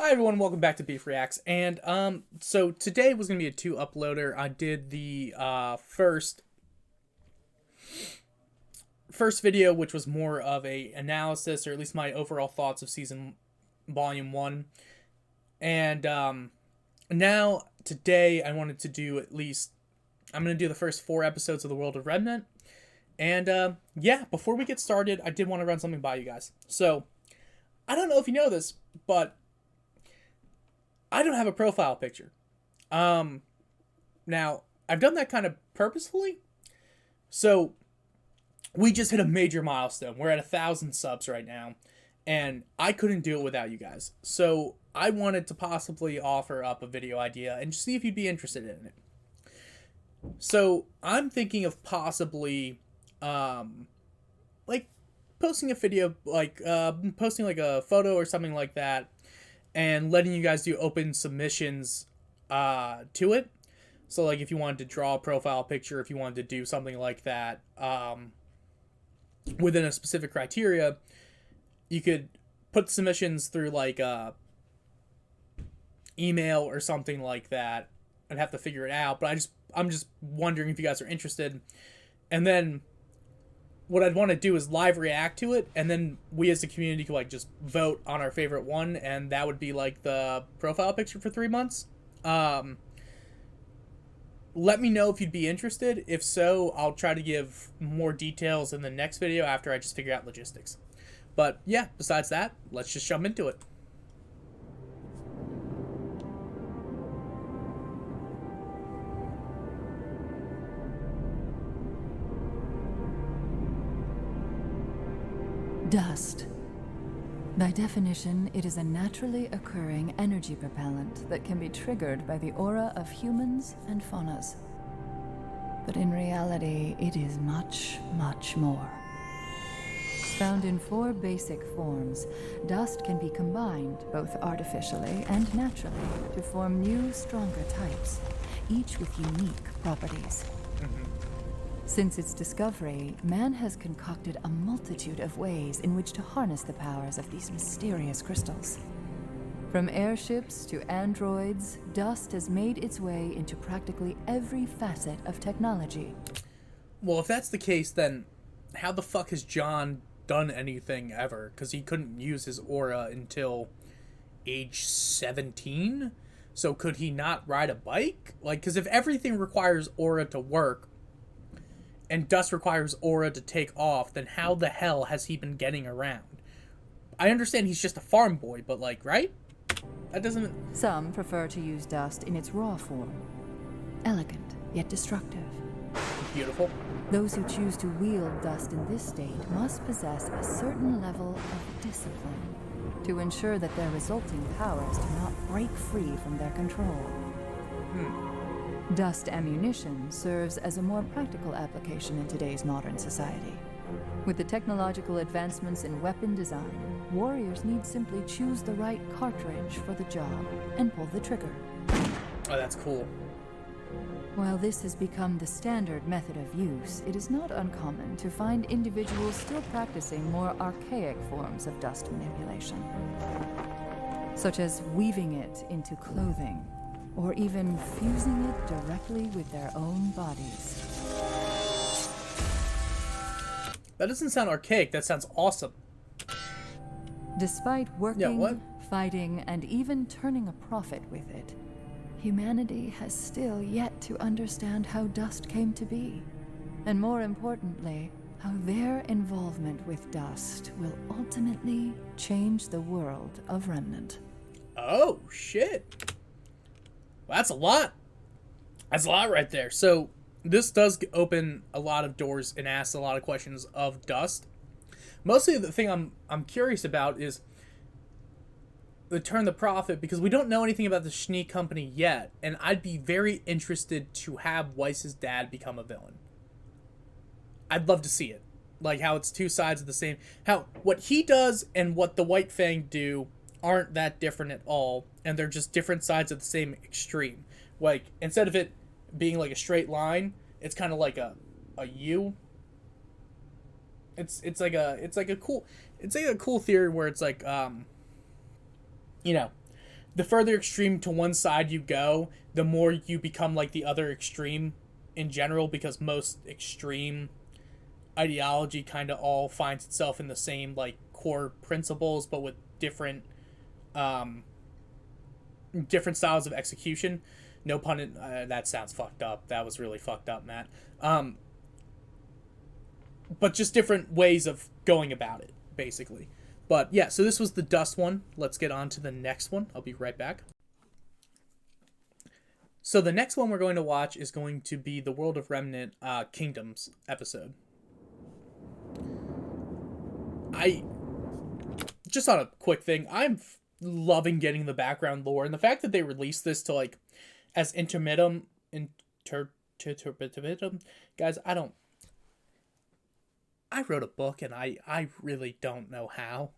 Hi everyone, welcome back to Beef Reacts. And so today was gonna be a two uploader. I did the first video, which was more of a analysis, or at least my overall thoughts of season volume 1. And now today I wanted to do I'm gonna do the first 4 episodes of the World of Remnant. And yeah, before we get started, I did want to run something by you guys. So I don't know if you know this, but I don't have a profile picture. Now, I've done that kind of purposefully. So, we just hit a major milestone. We're at 1,000 subs right now. And I couldn't do it without you guys. So, I wanted to possibly offer up a video idea and just see if you'd be interested in it. So, I'm thinking of possibly, posting a video, posting like a photo or something like that, and letting you guys do open submissions to it. So, like, if you wanted to draw a profile picture, if you wanted to do something like that within a specific criteria, you could put submissions through, like, email or something like that. I'd have to figure it out, but I'm just wondering if you guys are interested. And then what I'd want to do is live react to it, and then we as a community could, like, just vote on our favorite one, and that would be, like, the profile picture for 3 months. Let me know if you'd be interested. If so, I'll try to give more details in the next video after I just figure out logistics. But yeah, besides that, let's just jump into it. Dust. By definition, it is a naturally occurring energy propellant that can be triggered by the aura of humans and faunas. But in reality, it is much, much more. Found in 4 basic forms, dust can be combined, both artificially and naturally, to form new, stronger types, each with unique properties. Since its discovery, man has concocted a multitude of ways in which to harness the powers of these mysterious crystals. From airships to androids, dust has made its way into practically every facet of technology. Well, if that's the case, then how the fuck has John done anything ever? Because he couldn't use his aura until age 17? So could he not ride a bike? Like, because if everything requires aura to work, and dust requires aura to take off, then how the hell has he been getting around? I understand he's just a farm boy, but, like, right? That doesn't... Some prefer to use dust in its raw form. Elegant, yet destructive. Beautiful. Those who choose to wield dust in this state must possess a certain level of discipline to ensure that their resulting powers do not break free from their control. Dust ammunition serves as a more practical application in today's modern society. With the technological advancements in weapon design, warriors need simply choose the right cartridge for the job and pull the trigger. Oh, that's cool. While this has become the standard method of use, it is not uncommon to find individuals still practicing more archaic forms of dust manipulation, such as weaving it into clothing, or even fusing it directly with their own bodies. That doesn't sound archaic, that sounds awesome. Despite working, fighting, and even turning a profit with it, humanity has still yet to understand how dust came to be, and more importantly, how their involvement with dust will ultimately change the world of Remnant. Oh, shit. Well, that's a lot. That's a lot right there. So this does open a lot of doors and asks a lot of questions of dust. Mostly the thing I'm curious about is the turn the profit, because we don't know anything about the Schnee company yet, and I'd be very interested to have Weiss's dad become a villain. I'd love to see it. Like how it's 2 sides of the same, how what he does and what the White Fang do aren't that different at all, and they're just different sides of the same extreme. Like, instead of it being like a straight line, it's kind of like a U. It's like a cool theory where it's like you know, the further extreme to one side you go, the more you become like the other extreme in general, because most extreme ideology kind of all finds itself in the same like core principles, but with different different styles of execution. No pun in, that sounds fucked up. That was really fucked up, Matt. But just different ways of going about it, basically. But yeah, so this was the Dust one. Let's get on to the next one. I'll be right back. So the next one we're going to watch is going to be the World of Remnant Kingdoms episode. Just on a quick thing, I'm loving getting the background lore, and the fact that they released this to like as intermittent, guys. I wrote a book and I really don't know how.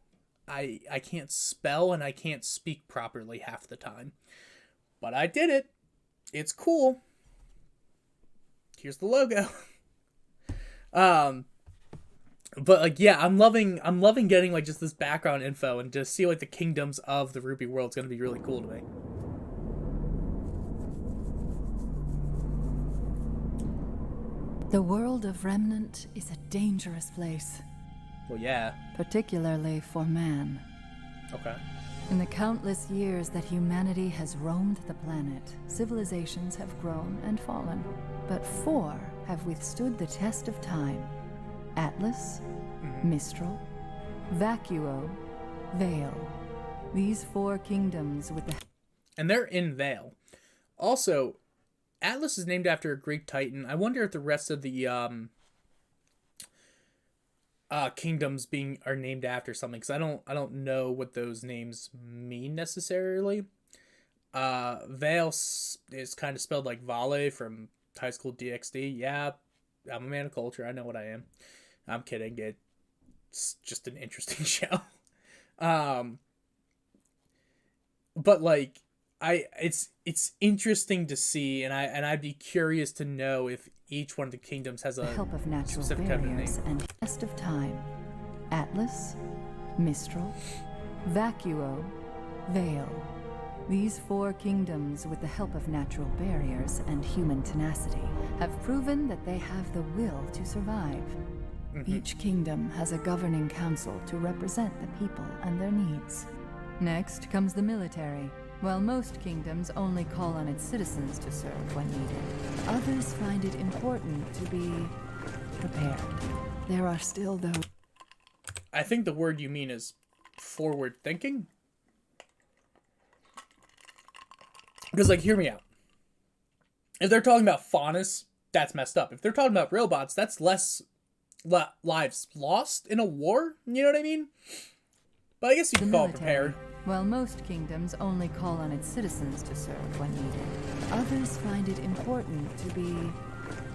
I can't spell and I can't speak properly half the time, but I did it. It's cool. Here's the logo. But like, yeah, I'm loving getting like just this background info, and to see like the kingdoms of the RWBY world is going to be really cool to me. The world of Remnant is a dangerous place. Well, yeah. Particularly for man. Okay. In the countless years that humanity has roamed the planet, civilizations have grown and fallen. But 4 have withstood the test of time. Atlas, Mistral, Vacuo, Vale. These 4 kingdoms with the... And they're in Vale. Also, Atlas is named after a Greek titan. I wonder if the rest of the kingdoms are named after something, because I don't know what those names mean necessarily. Vale is kind of spelled like Vale from High School DxD. Yeah, I'm a man of culture. I know what I am. I'm kidding. It's just an interesting show. But like, it's interesting to see, and I'd be curious to know if each one of the kingdoms has a help of natural specific kind of barriers name. and test of time. Atlas, Mistral, Vacuo, Vale. These 4 kingdoms, with the help of natural barriers and human tenacity, have proven that they have the will to survive. Each kingdom has a governing council to represent the people and their needs. Next comes the military. While most kingdoms only call on its citizens to serve when needed, others find it important to be prepared. There are still those... I think the word you mean is forward thinking. Because, like, hear me out. If they're talking about Faunus, that's messed up. If they're talking about robots, that's less lives lost in a war. You know what I mean? But I guess you can call it prepared. While most kingdoms only call on its citizens to serve when needed, others find it important to be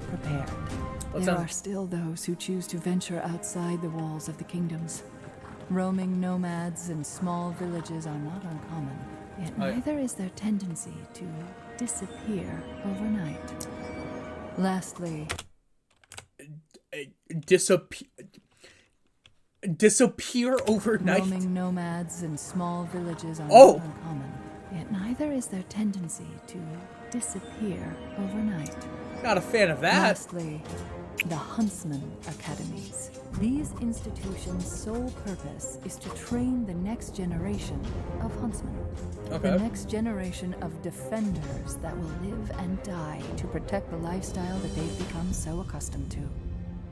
prepared. There are still those who choose to venture outside the walls of the kingdoms. Roaming nomads and small villages are not uncommon, yet neither is their tendency to disappear overnight. Lastly... Disappear overnight? Roaming nomads and small villages are not uncommon, yet neither is their tendency to disappear overnight. Not a fan of that. Lastly, the Huntsman Academies. These institutions' sole purpose is to train the next generation of huntsmen. Okay. The next generation of defenders that will live and die to protect the lifestyle that they've become so accustomed to.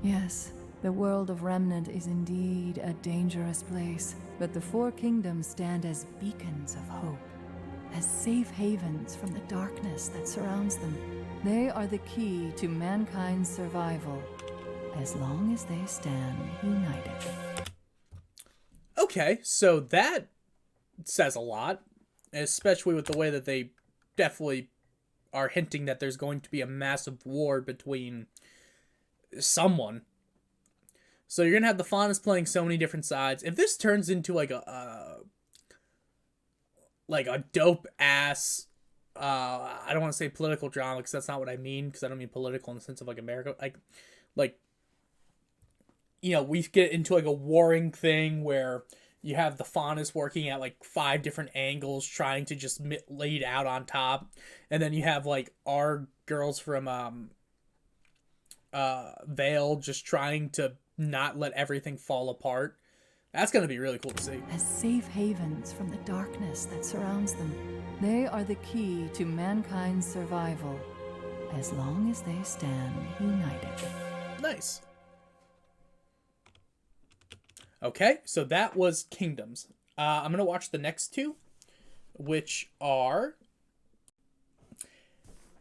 Yes, the world of Remnant is indeed a dangerous place, but the 4 kingdoms stand as beacons of hope, as safe havens from the darkness that surrounds them. They are the key to mankind's survival, as long as they stand united. Okay, so that says a lot, especially with the way that they definitely are hinting that there's going to be a massive war between someone. So you're gonna have the Faunus playing so many different sides. If this turns into like a dope ass, I don't want to say political drama because that's not what I mean. Because I don't mean political in the sense of like America, like you know, we get into like a warring thing where You have the Faunus working at like 5 different angles, trying to just lay it out on top, and then you have like our girls from Vale just trying to not let everything fall apart. That's gonna be really cool to see. As safe havens from the darkness that surrounds them, they are the key to mankind's survival, as long as they stand united. Nice. Okay, so that was Kingdoms. I'm going to watch the next 2, which are...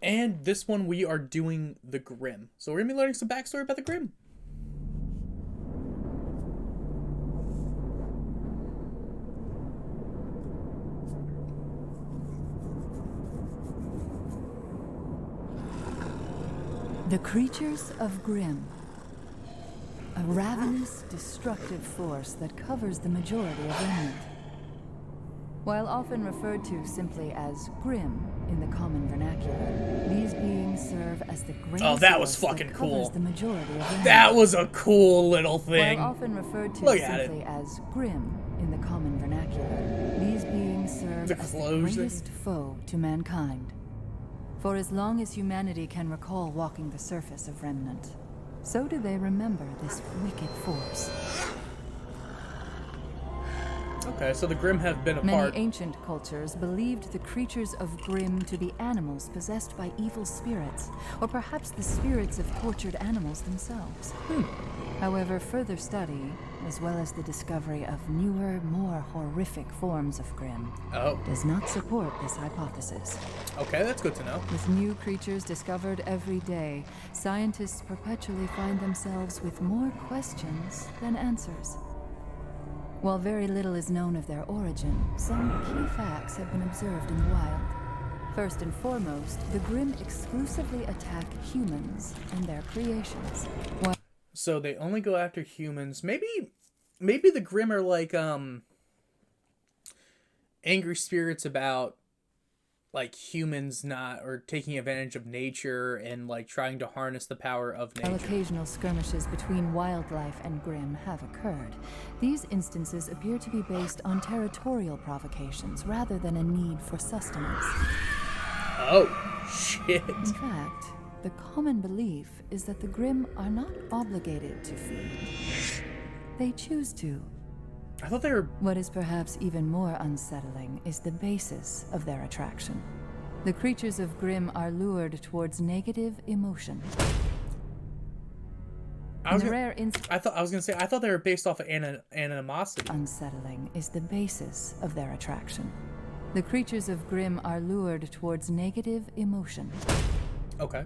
And this one we are doing the Grimm. So we're going to be learning some backstory about the Grimm. The creatures of Grimm. A ravenous, destructive force that covers the majority of Remnant. While often referred to simply as Grimm in the common vernacular, these beings serve as the great Oh, that was force fucking that cool. covers the majority of Remnant. That was a cool little thing. While often referred to Look at simply as Grimm in the common vernacular, these beings serve as the greatest foe to mankind. For as long as humanity can recall walking the surface of Remnant, so do they remember this wicked force. Okay, so the Grimm have been a Many part. ancient cultures believed the creatures of Grimm to be animals possessed by evil spirits, or perhaps the spirits of tortured animals themselves. However, further study, as well as the discovery of newer, more horrific forms of Grimm, does not support this hypothesis. Okay, that's good to know. With new creatures discovered every day, scientists perpetually find themselves with more questions than answers. While very little is known of their origin, some key facts have been observed in the wild. First and foremost, the Grimm exclusively attack humans and their creations. So they only go after humans. Maybe the Grimm are like angry spirits about like humans not or taking advantage of nature and like trying to harness the power of nature. While occasional skirmishes between wildlife and Grimm have occurred, these instances appear to be based on territorial provocations rather than a need for sustenance. Oh, shit. In fact, the common belief is that the Grimm are not obligated to feed. They choose to. I thought they were... What is perhaps even more unsettling is the basis of their attraction. The creatures of Grimm are lured towards negative emotion. I was gonna say I thought they were based off of animosity. Unsettling is the basis of their attraction. The creatures of Grimm are lured towards negative emotion. Okay.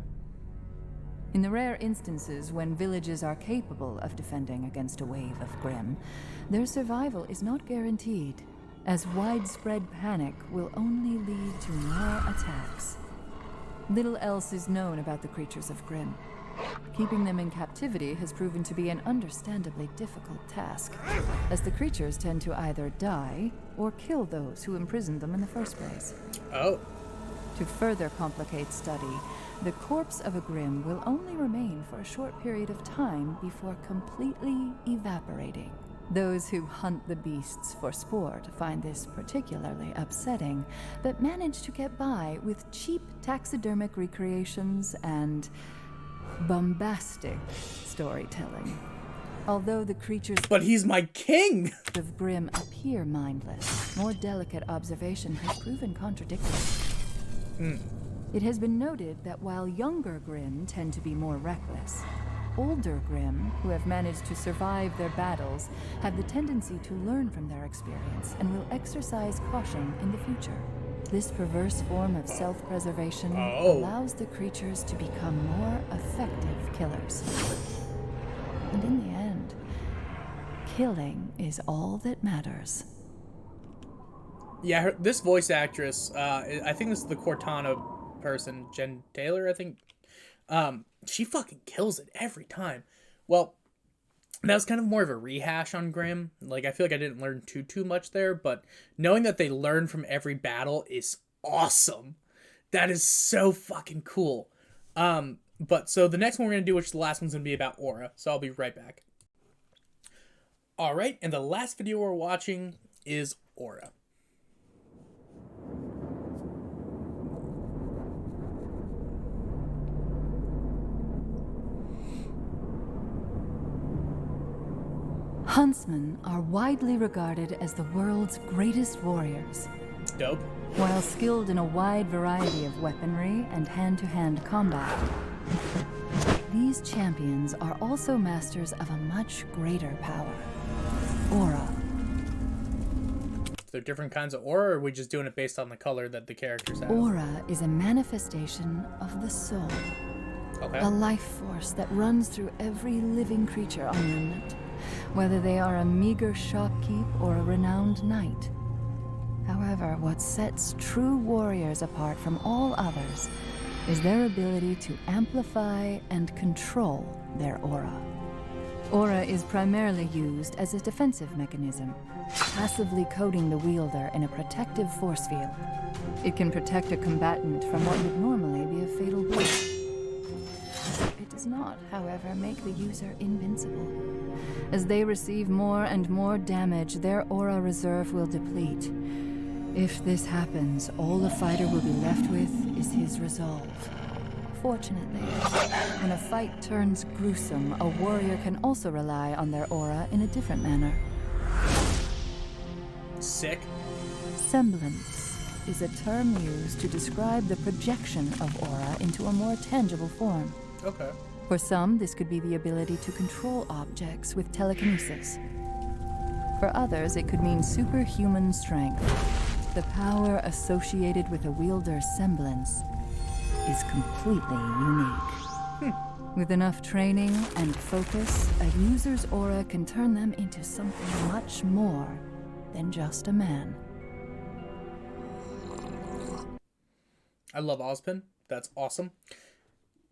In the rare instances when villages are capable of defending against a wave of Grimm, their survival is not guaranteed, as widespread panic will only lead to more attacks. Little else is known about the creatures of Grimm. Keeping them in captivity has proven to be an understandably difficult task, as the creatures tend to either die or kill those who imprisoned them in the first place. Oh. To further complicate study, the corpse of a Grimm will only remain for a short period of time before completely evaporating. Those who hunt the beasts for sport find this particularly upsetting, but manage to get by with cheap taxidermic recreations and bombastic storytelling. Although the creatures But he's my king! of Grimm appear mindless, more delicate observation has proven contradictory. It has been noted that while younger Grimm tend to be more reckless, older Grimm, who have managed to survive their battles, have the tendency to learn from their experience and will exercise caution in the future. This perverse form of self-preservation allows the creatures to become more effective killers. And in the end, killing is all that matters. Yeah, this voice actress, I think this is the Cortana person, Jen Taylor, I think. She fucking kills it every time. Well, that was kind of more of a rehash on Grimm. Like, I feel like I didn't learn too much there, but knowing that they learn from every battle is awesome. That is so fucking cool. But so the next one we're going to do, which the last one's going to be about Aura. So I'll be right back. Alright, and the last video we're watching is Aura. Huntsmen are widely regarded as the world's greatest warriors. Dope. While skilled in a wide variety of weaponry and hand-to-hand combat, these champions are also masters of a much greater power, Aura. Are there different kinds of aura, or are we just doing it based on the color that the characters have? Aura is a manifestation of the soul, Okay. a life force that runs through every living creature on Remnant, whether they are a meager shopkeep or a renowned knight. However, what sets true warriors apart from all others is their ability to amplify and control their aura. Aura is primarily used as a defensive mechanism, passively coating the wielder in a protective force field. It can protect a combatant from what would normally be a fatal blow. It does not, however, make the user invincible. As they receive more and more damage, their aura reserve will deplete. If this happens, all the fighter will be left with is his resolve. Fortunately, when a fight turns gruesome, a warrior can also rely on their aura in a different manner. Sick. Semblance is a term used to describe the projection of aura into a more tangible form. Okay. For some, this could be the ability to control objects with telekinesis. For others, it could mean superhuman strength. The power associated with a wielder's semblance is completely unique. With enough training and focus, a user's aura can turn them into something much more than just a man. I love Ozpin. That's awesome.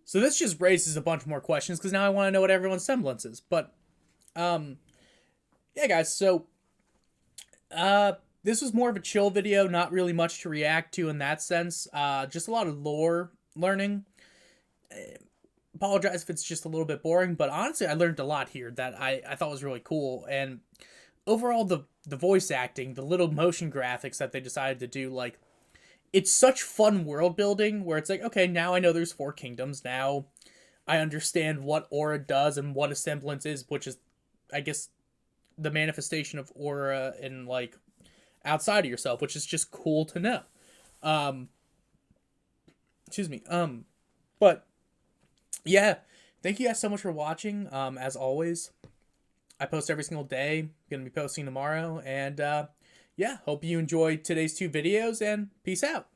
So this just raises a bunch more questions, because now I want to know what everyone's semblance is. But, yeah, guys, so, this was more of a chill video, not really much to react to in that sense. Just a lot of lore learning. Apologize if it's just a little bit boring, but honestly, I learned a lot here that I thought was really cool. And overall, the voice acting, the little motion graphics that they decided to do, like, it's such fun world building where it's like, okay, now I know there's 4 kingdoms. Now I understand what aura does and what a semblance is, which is, I guess, the manifestation of aura in, like, outside of yourself, which is just cool to know. Excuse me. But yeah, thank you guys so much for watching. As always, I post every single day. Gonna be posting tomorrow, and yeah, hope you enjoyed today's 2 videos, and peace out.